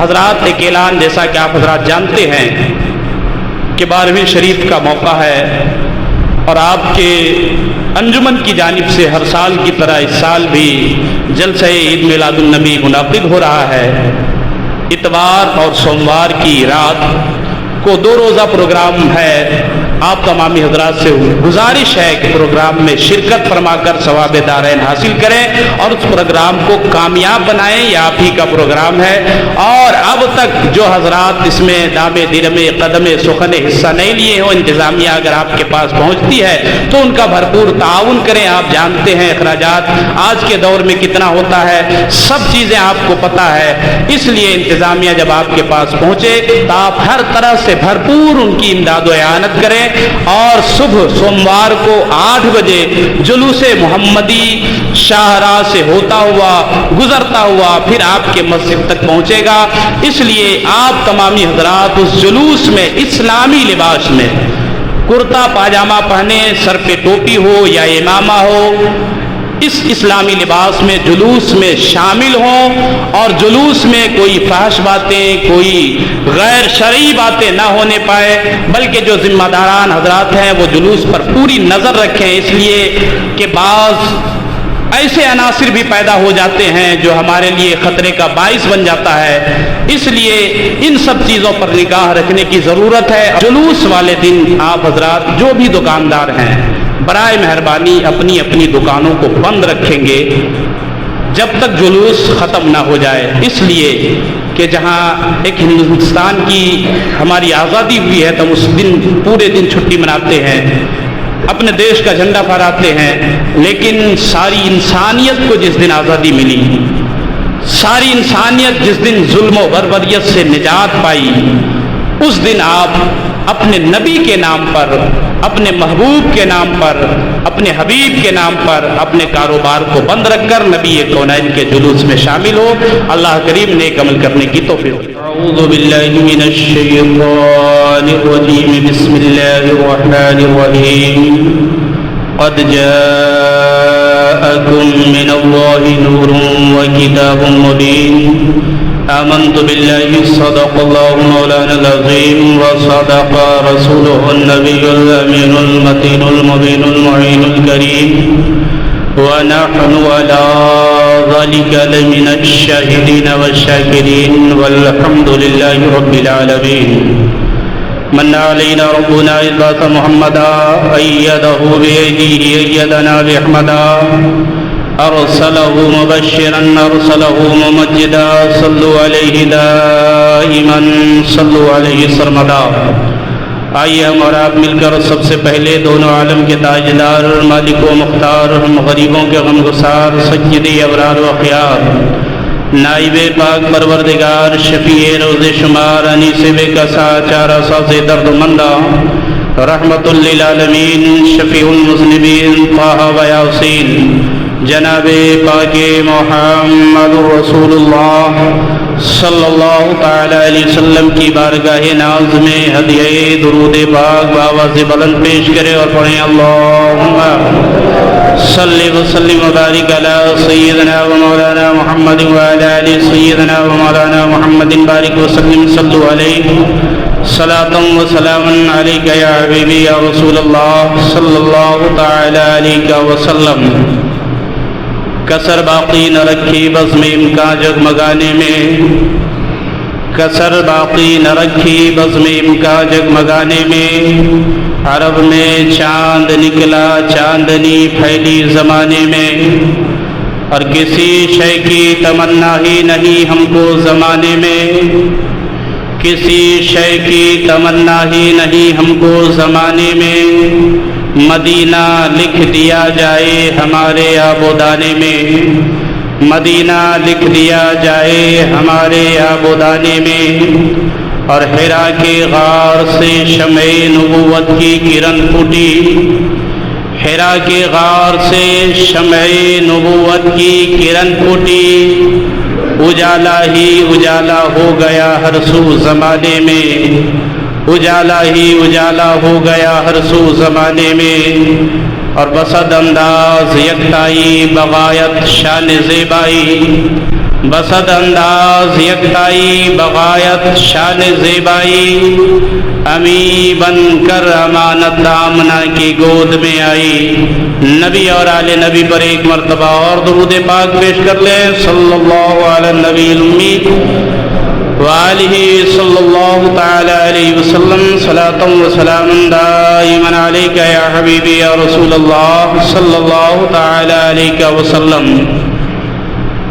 حضرات ایک اعلان، جیسا کہ آپ حضرات جانتے ہیں کہ 12ویں شریف کا موقع ہے اور آپ کے انجمن کی جانب سے ہر سال کی طرح اس سال بھی جلسہ عید میلاد النبی منعقد ہو رہا ہے۔ اتوار اور سوموار کی رات کو 2 روزہ پروگرام ہے۔ آپ تمامی حضرات سے گزارش ہے کہ پروگرام میں شرکت فرما کر ثواب دارین حاصل کریں اور اس پروگرام کو کامیاب بنائیں۔ یہ آپ ہی کا پروگرام ہے اور اب تک جو حضرات اس میں دامے درمے قدمے سخن حصہ نہیں لیے ہوں، انتظامیہ اگر آپ کے پاس پہنچتی ہے تو ان کا بھرپور تعاون کریں۔ آپ جانتے ہیں اخراجات آج کے دور میں کتنا ہوتا ہے، سب چیزیں آپ کو پتہ ہے، اس لیے انتظامیہ جب آپ کے پاس پہنچے تو آپ ہر طرح سے بھرپور ان کی امداد و اعانت کریں اور صبح سوموار کو 8 بجے جلوس محمدی شاہراہ سے ہوتا ہوا گزرتا ہوا پھر آپ کے مسجد تک پہنچے گا۔ اس لیے آپ تمامی حضرات اس جلوس میں اسلامی لباس میں کرتا پاجامہ پہنے، سر پہ ٹوپی ہو یا امامہ ہو، اس اسلامی لباس میں جلوس میں شامل ہوں اور جلوس میں کوئی فحش باتیں، کوئی غیر شرعی باتیں نہ ہونے پائے، بلکہ جو ذمہ داران حضرات ہیں وہ جلوس پر پوری نظر رکھیں، اس لیے کہ بعض ایسے عناصر بھی پیدا ہو جاتے ہیں جو ہمارے لیے خطرے کا باعث بن جاتا ہے۔ اس لیے ان سب چیزوں پر نگاہ رکھنے کی ضرورت ہے۔ جلوس والے دن آپ حضرات جو بھی دکاندار ہیں برائے مہربانی اپنی اپنی دکانوں کو بند رکھیں گے جب تک جلوس ختم نہ ہو جائے، اس لیے کہ جہاں ایک ہندوستان کی ہماری آزادی ہوئی ہے تو ہم اس دن پورے دن چھٹی مناتے ہیں، اپنے دیش کا جھنڈا پھہراتے ہیں، لیکن ساری انسانیت کو جس دن آزادی ملی، ساری انسانیت جس دن ظلم و بربریت سے نجات پائی، اس دن آپ اپنے نبی کے نام پر، اپنے محبوب کے نام پر، اپنے حبیب کے نام پر اپنے کاروبار کو بند رکھ کر نبی کونین کے جلوس میں شامل ہو۔ اللہ کریم نیک عمل کرنے کی توفیق۔ اعوذ باللہ من الشیطان الرجیم، بسم اللہ الرحمن الرحیم۔ قد جاءکم من اللہ نور وکتاب مبین۔ آمنت باللہ صدق اللہ مولانا العظیم وصدق رسولہ النبی الامین المتین المبین المعین الکریم، ونحن على ذلك لمن الشاهدين والشاكرين والحمد لله رب العالمين۔ من علينا ربنا إذ بعث محمدا أيده بأيديه أيدنا بأحمدا، أرسله مبشرا أرسله ممجدا، صلوا عليه دائما صلوا عليه سرمدا۔ آئیے ہم اور آپ مل کر سب سے پہلے دونوں عالم کے تاجدار، مالک و مختار، ہم غریبوں کے غمگسار، سیدی ابرار و اخیار، نائب پاک پروردگار، شفیع روز شمار، انیس بے کسا چارہ ساز درد مندہ، رحمت للعالمین، شفیع المذنبین، طہ و یاسین، جناب پاک محمد رسول اللہ صلی اللہ تعالی علیہ وسلم کی بارگاہ ناز میں ہدیہ درود پاک بآواز بلند پیش کرے اور پڑھیں، اللہم صلی وسلم وبارک علی سیدنا و مولانا محمد وعلی آل سیدنا و مولانا محمد بارک وسلم، صلو علیہ صلاۃ و سلام علیک یا حبیبی یا رسول اللہ صلی اللہ تعالی علیہ وسلم۔ کسر باقی نہ رکھی بزم امکان جگمگانے میں، کسر باقی نہ رکھی بزم امکان جگمگانے میں، عرب میں چاند نکلا چاندنی پھیلی زمانے میں، اور کسی شے کی تمنا ہی نہیں ہم کو زمانے میں، کسی شے کی تمنا ہی نہیں ہم کو زمانے میں، مدینہ لکھ دیا جائے ہمارے آب و دانے میں، مدینہ لکھ دیا جائے ہمارے آب و دانے میں، اور حرا کے غار سے شمع نبوت کی کرن پھوٹی، حرا کے غار سے شمع نبوت کی کرن پھوٹی، اجالا ہی اجالا ہو گیا ہر سو زمانے میں، اجالا ہی اجالا ہو گیا ہر سو زمانے میں، اور بسد انداز یکتائی بغایت شان زیبائی، بسد انداز یکتائی بغایت شان زیبائی، امی بن کر امانت آمنہ کی گود میں آئی۔ نبی اور آل نبی پر ایک مرتبہ اور درود پاک پیش کر لیں۔ صلی اللہ علی النبی الامی وآلہ صلی اللہ تعالی علیہ وسلم، صلاۃ و سلام دائما علیک یا حبیبی یا رسول اللہ صلی اللہ تعالی علیہ وسلم۔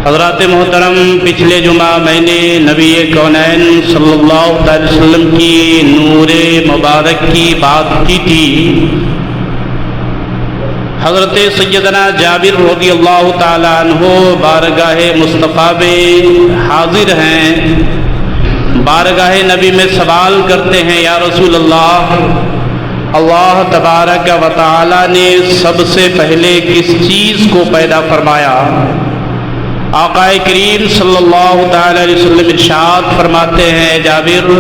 حضرات محترم، پچھلے جمعہ میں نے نبی کونین صلی اللہ علیہ وسلم کی نور مبارک کی بات کی تھی۔ حضرت سیدنا جابر رضی اللہ تعالیٰ عنہ بارگاہ مصطفیٰ میں حاضر ہیں، بارگاہ نبی میں سوال کرتے ہیں، یا رسول اللہ، اللہ تبارک و تعالیٰ نے سب سے پہلے کس چیز کو پیدا فرمایا؟ آقا کریم صلی اللہ تعالی علیہ وسلم ارشاد فرماتے ہیں، جابر،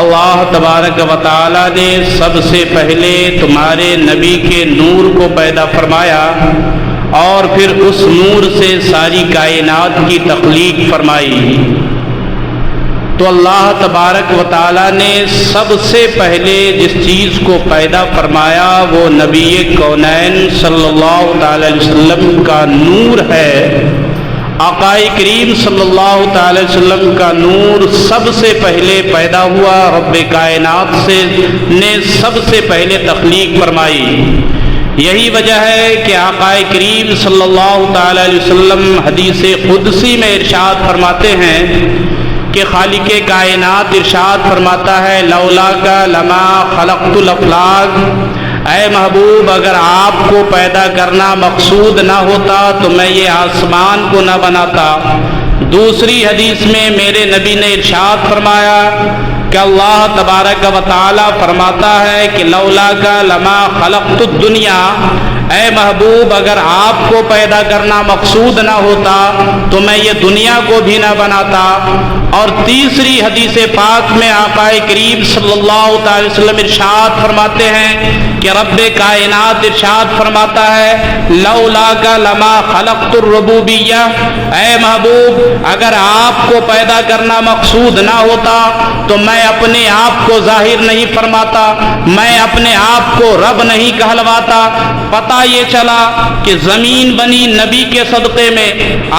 اللہ تبارک و تعالی نے سب سے پہلے تمہارے نبی کے نور کو پیدا فرمایا اور پھر اس نور سے ساری کائنات کی تخلیق فرمائی۔ تو اللہ تبارک و تعالی نے سب سے پہلے جس چیز کو پیدا فرمایا وہ نبی کونین صلی اللہ تعالی علیہ وسلم کا نور ہے۔ آقا کریم صلی اللہ تعالی وسلم کا نور سب سے پہلے پیدا ہوا، رب کائنات نے سب سے پہلے تخلیق فرمائی۔ یہی وجہ ہے کہ آقا کریم صلی اللہ تعالی علیہ وسلم حدیث قدسی میں ارشاد فرماتے ہیں کہ خالق کائنات ارشاد فرماتا ہے، لولا کا لما خلقت الافلاک، اے محبوب، اگر آپ کو پیدا کرنا مقصود نہ ہوتا تو میں یہ آسمان کو نہ بناتا۔ دوسری حدیث میں میرے نبی نے ارشاد فرمایا کہ اللہ تبارک و تعالی فرماتا ہے کہ لولا کا لما خلقت الدنیا، اے محبوب، اگر آپ کو پیدا کرنا مقصود نہ ہوتا تو میں یہ دنیا کو بھی نہ بناتا۔ اور تیسری حدیث پاک میں آقا کریم صلی اللہ تعالی وسلم ارشاد فرماتے ہیں کہ رب کائنات ارشاد فرماتا ہے، لولا کا لما خلقت الربوبیہ، اے محبوب، اگر آپ کو پیدا کرنا مقصود نہ ہوتا تو میں اپنے آپ کو ظاہر نہیں فرماتا، میں اپنے آپ کو رب نہیں کہلواتا۔ پتہ یہ چلا کہ زمین بنی نبی کے صدقے میں،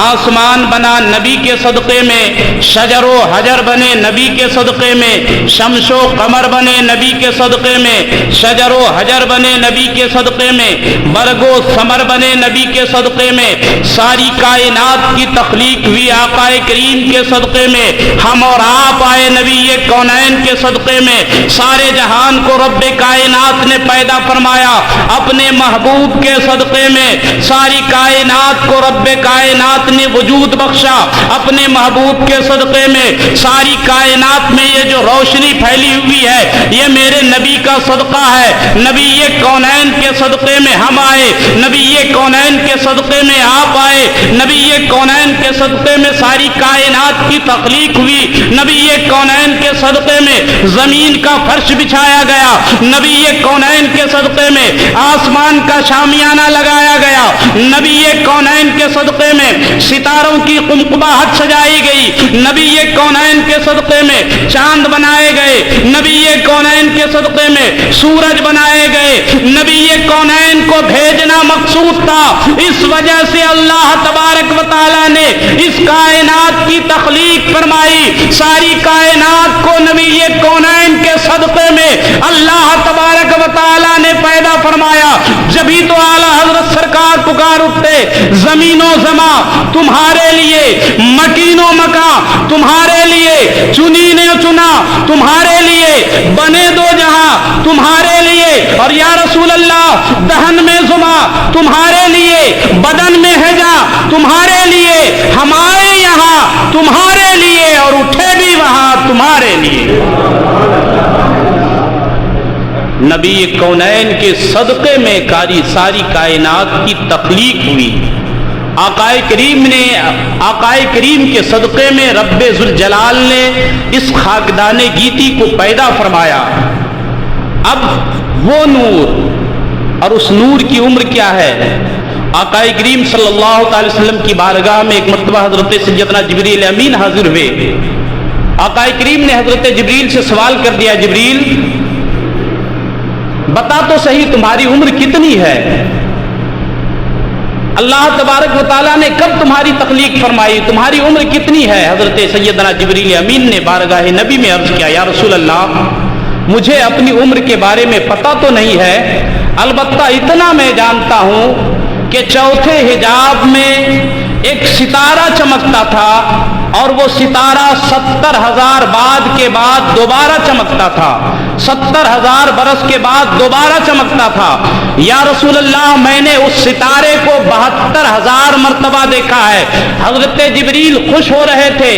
آسمان بنا نبی کے صدقے میں، شجر و حجر بنے نبی کے صدقے میں، شمس و قمر بنے نبی کے صدقے میں، شجر و حجر بنے نبی کے صدقے میں، برگ و ثمر بنے نبی کے صدقے میں، ساری کائنات کی تخلیق ہوئی آقا کریم کے صدقے میں، ہم اور آپ آئے نبی کونین کے صدقے میں، سارے جہان کو رب کائنات نے پیدا فرمایا اپنے محبوب کے صدقے میں، ساری کائنات کو رب کائنات نے وجود بخشا اپنے محبوب کے صدقے میں، ساری کائنات میں یہ جو روشنی پھیلی ہوئی ہے یہ میرے نبی کا صدقہ ہے۔ نبی کونین کے صدقے میں ہم آئے، نبی کونین کے صدقے میں آپ آئے، نبی کونین کے صدقے میں ساری کائنات کی تخلیق ہوئی، نبی کونین کے صدقے میں زمین کا فرش بچھایا گیا، نبی کونین کے صدقے میں آسمان کا شامیانہ لگایا گیا، نبی کونین کے صدقے میں ستاروں کی قمقماہٹ سجائی گئی، نبی کونین کے صدقے میں چاند بنائے گئے، نبی کونین کے صدقے میں سورج بنائے گئے، نبی کونین کو بھیجنا مقصود تھا، اس وجہ سے اللہ تبارک و تعالیٰ نے اس کائنات کی تخلیق فرمائی، ساری کائنات کو نبی کونین کے صدقے میں اللہ تبارک و تعالیٰ نے پیدا فرمایا۔ جبھی تو اعلیٰ حضرت سرکار پکار اٹھتے، زمین و زمان تمہارے لیے، مکین و مکان تمہارے لیے، چنی نے چنا تمہارے لیے، بنے دو جہاں تمہارے لیے، اور یا رسول اللہ دہن میں زما تمہارے لیے، بدن میں ہجا تمہارے لیے، ہم آئے یہاں تمہارے لیے اور اٹھے بھی وہاں تمہارے لیے۔ نبی کونین کے صدقے میں ساری کائنات کی تخلیق ہوئی۔ آقا کریم کے صدقے میں رب ذوالجلال نے اس خاکدان گیتی کو پیدا فرمایا۔ اب وہ نور، اور اس نور کی عمر کیا ہے؟ آقا کریم صلی اللہ علیہ وسلم کی بارگاہ میں ایک مرتبہ حضرت سیدنا جبریل امین حاضر ہوئے. آقا کریم نے حضرت جبریل سے سوال کر دیا, جبریل بتا تو صحیح تمہاری عمر کتنی ہے؟ اللہ تبارک و تعالیٰ نے کب تمہاری تخلیق فرمائی؟ تمہاری عمر کتنی ہے؟ حضرت سیدنا جبریل امین نے بارگاہ نبی میں عرض کیا, یا رسول اللہ مجھے اپنی عمر کے بارے میں پتہ تو نہیں ہے, البتہ اتنا میں جانتا ہوں کہ چوتھے حجاب میں ایک ستارہ چمکتا تھا اور وہ ستارہ 70,000 بعد کے بعد دوبارہ چمکتا تھا, 70,000 برس کے بعد دوبارہ چمکتا تھا. یا رسول اللہ میں نے اس ستارے کو 72,000 مرتبہ دیکھا ہے. حضرت جبریل خوش ہو رہے تھے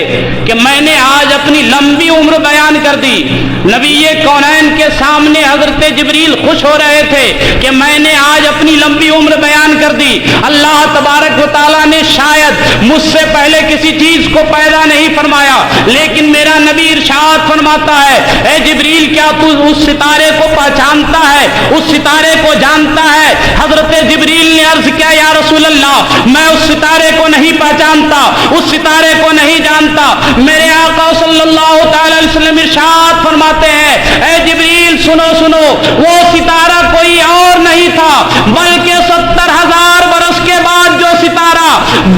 کہ میں نے آج اپنی لمبی عمر بیان کر دی. نبی کونین کے سامنے حضرت جبریل خوش ہو رہے تھے کہ میں نے آج اپنی لمبی عمر بیان کر دی. اللہ تبارک و تعالیٰ نے شاید مجھ سے پہلے کسی چیز کو پیدا نہیں فرمایا, لیکن میرا نبی ارشاد فرماتا ہے, اے جبریل کیا تو اس ستارے کو پہچانتا ہے, اس ستارے کو جانتا ہے؟ حضرت جبریل نے عرض کیا, یا رسول اللہ میں اس ستارے کو نہیں پہچانتا, اس ستارے کو نہیں جانتا. میرے آقا صلی اللہ تعالی علیہ وسلم ارشاد فرماتے ہیں, اے جبریل سنو سنو, وہ ستارہ کوئی اور نہیں تھا بلکہ 70,000 برس کے بعد جو ستارہ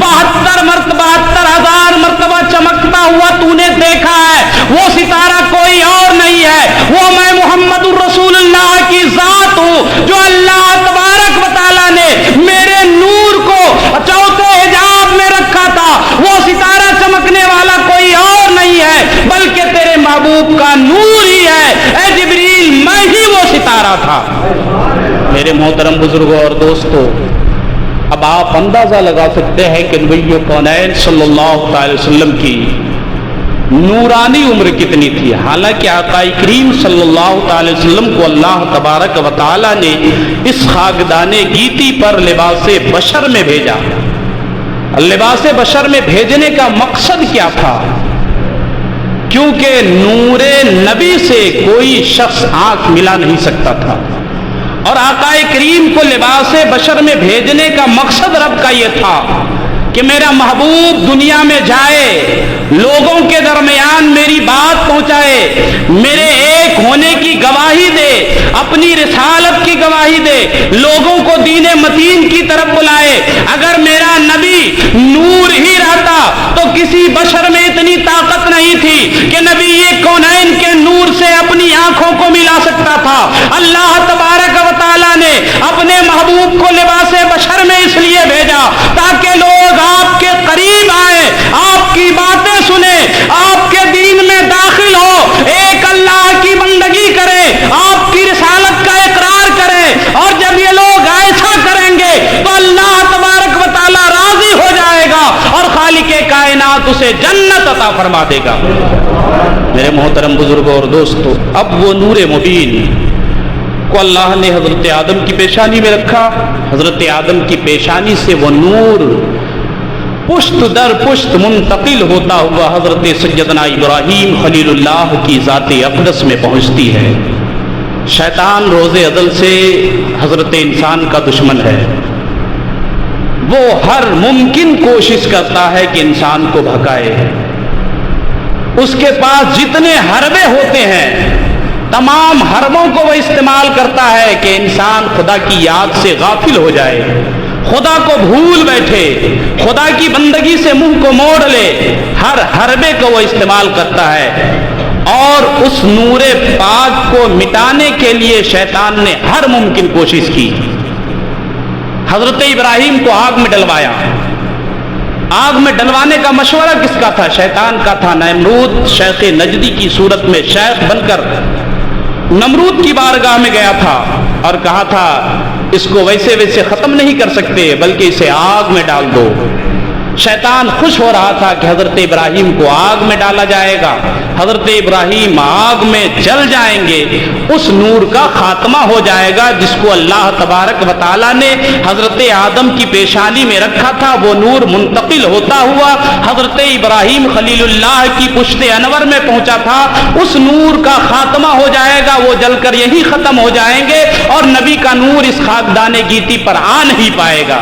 72,000 مرتبہ چمکتا ہوا تو نے دیکھا ہے, وہ ستارہ کوئی اور نہیں ہے, وہ میں محمد الرسول اللہ کی ذات ہوں جو اللہ تبارک و تعالیٰ نے میرے نور کو چوتھے حجاب میں رکھا تھا. وہ ستارہ چمکنے والا کوئی اور نہیں ہے بلکہ تیرے محبوب کا نور ہی ہے. اے جبریل میں ہی وہ ستارہ تھا. میرے محترم بزرگوں اور دوستوں, اب آپ اندازہ لگا سکتے ہیں کہ نبی کونین صلی اللہ تعالی وسلم کی نورانی عمر کتنی تھی. حالانکہ آقا کریم صلی اللہ تعالی وسلم کو اللہ تبارک و تعالی نے اس خاکدان گیتی پر لباس بشر میں بھیجا. لباس بشر میں بھیجنے کا مقصد کیا تھا؟ کیونکہ نور نبی سے کوئی شخص آنکھ ملا نہیں سکتا تھا, اور آقا کریم کو لباس بشر میں بھیجنے کا مقصد رب کا یہ تھا کہ میرا محبوب دنیا میں جائے, لوگوں کے درمیان میری بات پہنچائے, میرے ایک ہونے کی گواہی دے, اپنی رسالت کی گواہی دے, لوگوں کو دین متین کی طرف بلائے. اگر میرا نبی نور ہی رہتا تو کسی بشر میں اتنی طاقت نہیں تھی کہ نبی کونین کے نور سے اپنی آنکھوں کو ملا سکتا تھا. اللہ تبارک و تعالیٰ نے اپنے محبوب کو لباس بشر میں اس لیے بھیجا تاکہ لوگ آپ کے قریب آئے, آپ کی باتیں سنیں, آپ کے دین میں داخل ہو, ایک اللہ کی بندگی کرے, آپ کی رسالت کا اقرار کرے. اور جب یہ لوگ ایسا کریں گے تو اللہ تبارک و تعالیٰ راضی ہو جائے گا اور خالق کائنات اسے جنت عطا فرما دے گا. میرے محترم بزرگوں اور دوستو, اب وہ نور مبین کو اللہ نے حضرت آدم کی پیشانی میں رکھا. حضرت آدم کی پیشانی سے وہ نور پشت در پشت منتقل ہوتا ہوا حضرت سیدنا ابراہیم خلیل اللہ کی ذات اقدس میں پہنچتی ہے. شیطان روز ازل سے حضرت انسان کا دشمن ہے. وہ ہر ممکن کوشش کرتا ہے کہ انسان کو بھگائے. اس کے پاس جتنے حربے ہوتے ہیں تمام حربوں کو وہ استعمال کرتا ہے کہ انسان خدا کی یاد سے غافل ہو جائے, خدا کو بھول بیٹھے, خدا کی بندگی سے منہ کو موڑ لے. ہر حربے کو وہ استعمال کرتا ہے, اور اس نور پاک کو مٹانے کے لیے شیطان نے ہر ممکن کوشش کی. حضرت ابراہیم کو آگ میں ڈلوایا. آگ میں ڈلوانے کا مشورہ کس کا تھا؟ شیطان کا تھا. نمرود شیخ نجدی کی صورت میں شیخ بن کر نمرود کی بارگاہ میں گیا تھا اور کہا تھا اس کو ویسے ویسے ختم نہیں کر سکتے بلکہ اسے آگ میں ڈال دو. شیطان خوش ہو رہا تھا کہ حضرت ابراہیم کو آگ میں ڈالا جائے گا, حضرت ابراہیم آگ میں جل جائیں گے, اس نور کا خاتمہ ہو جائے گا جس کو اللہ تبارک و تعالیٰ نے حضرت آدم کی پیشانی میں رکھا تھا. وہ نور منتقل ہوتا ہوا حضرت ابراہیم خلیل اللہ کی پشت انور میں پہنچا تھا. اس نور کا خاتمہ ہو جائے گا, وہ جل کر یہی ختم ہو جائیں گے اور نبی کا نور اس خاکدان گیتی پر آ نہیں پائے گا.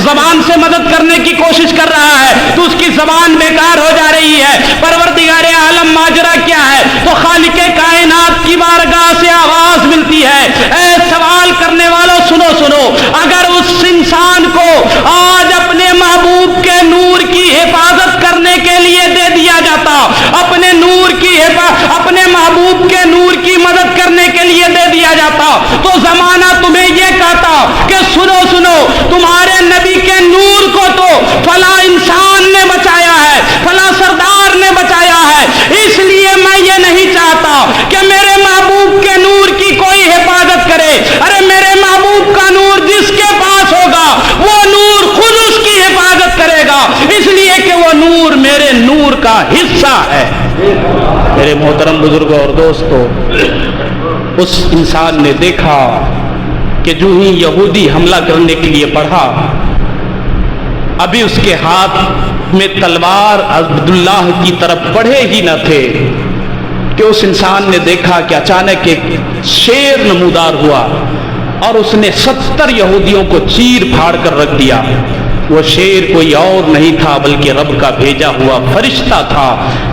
زبان سے مدد کرنے کی کوشش کر رہا ہے تو اس کی زبان بیکار ہو جا رہی ہے۔ پروردگار عالم ماجرا کیا ہے؟ تو خالق کائنات کی بارگاہ سے آواز ملتی ہے، اے سوال کرنے والوں سنو سنو، اگر اس انسان کو آج اپنے محبوب کے نور کی حفاظت کرنے کے لیے دے دیا جاتا، اپنے نور کی اپنے محبوب کے نور کی مدد کرنے کے لیے دے دیا جاتا، تو زمانہ تمہیں یہ کہتا کہ سنو سنو، تمہارے نبی کے نور کو تو فلاں انسان نے بچایا ہے، فلاں سردار نے بچایا ہے، اس لیے میں یہ نہیں چاہتا کہ میرے محبوب کے نور کی کوئی حفاظت کرے۔ ارے میرے محبوب کا نور جس کے پاس ہوگا وہ نور خود اس کی حفاظت کرے گا، اس لیے کہ وہ نور میرے نور کا حصہ ہے۔ میرے محترم بزرگوں اور دوستو، اس انسان نے دیکھا کہ جو ہی یہودی حملہ کرنے کے لیے بڑھا، ابھی اس کے ہاتھ میں تلوار عبداللہ کی طرف بڑھے ہی نہ تھے کہ اس انسان نے دیکھا کہ اچانک ایک شیر نمودار ہوا اور اس نے 70 یہودیوں کو چیر پھاڑ کر رکھ دیا۔ وہ شیر کوئی اور نہیں تھا بلکہ رب کا بھیجا ہوا فرشتہ تھا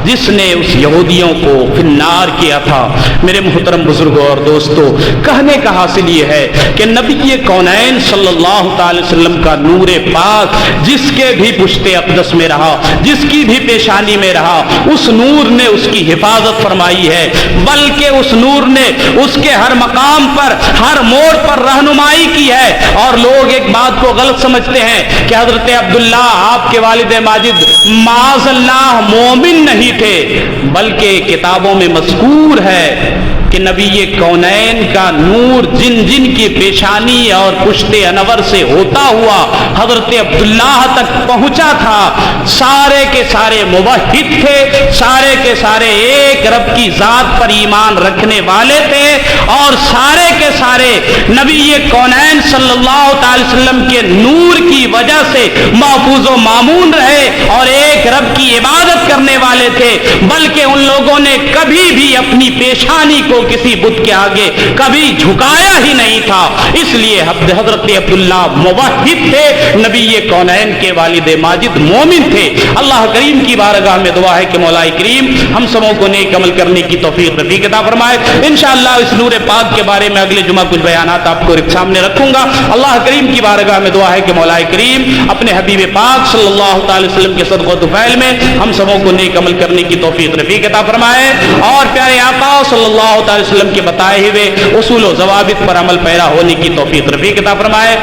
جس نے اس یہودیوں کو فنار کیا تھا۔ میرے محترم بزرگوں اور دوستو، کہنے کا حاصل یہ ہے کہ نبی کونین صلی اللہ تعالی وسلم کا نور پاک جس کے بھی پشت اقدس میں رہا، جس کی بھی پیشانی میں رہا، اس نور نے اس کی حفاظت فرمائی ہے، بلکہ اس نور نے اس کے ہر مقام پر، ہر موڑ پر رہنمائی کی ہے۔ اور لوگ ایک بات کو غلط سمجھتے ہیں کہ حضرت عبداللہ آپ کے والد ماجد معاذ اللہ مومن نہیں تھے، بلکہ کتابوں میں مذکور ہے کہ نبی کونین کا نور جن جن کی پیشانی اور پشت انور سے ہوتا ہوا حضرت عبداللہ تک پہنچا تھا، سارے کے سارے موحد تھے، سارے کے سارے ایک رب کی ذات پر ایمان رکھنے والے تھے، اور سارے کے سارے نبی کونین صلی اللہ تعالی وسلم کے نور کی وجہ سے محفوظ و مامون رہے اور ایک رب کی عبادت کرنے والے تھے، بلکہ ان لوگوں نے کبھی بھی اپنی پیشانی کو کسی بت کے آگے کبھی جھکایا ہی نہیں تھا۔ اس لیے حضرت عبداللہ موحد تھے، نبی کونین کے والد ماجد مومن تھے۔ اللہ کریم کی بارگاہ میں دعا ہے کہ مولا کریم ہم سبوں کو نیک عمل کرنے کی توفیق رفیق عطا فرمائے۔ انشاءاللہ اس نور پاک کے بارے میں اگلے جمعہ کچھ بیانات آپ کو سامنے رکھوں گا۔ اللہ کریم کی بارگاہ میں دعا ہے کہ مولا کریم اپنے حبیب پاک صلی اللہ تعالی وسلم کے صدقہ و طفیل میں ہم سبوں کو نیک عمل کرنے کی توفیق رفیق عطا فرمائے، اور پیارے آقا صلی اللہ تعالی وسلم کے بتائے ہوئے اصول و ضوابط پر عمل پیرا ہونے کی توفیق رفیق عطا فرمائے۔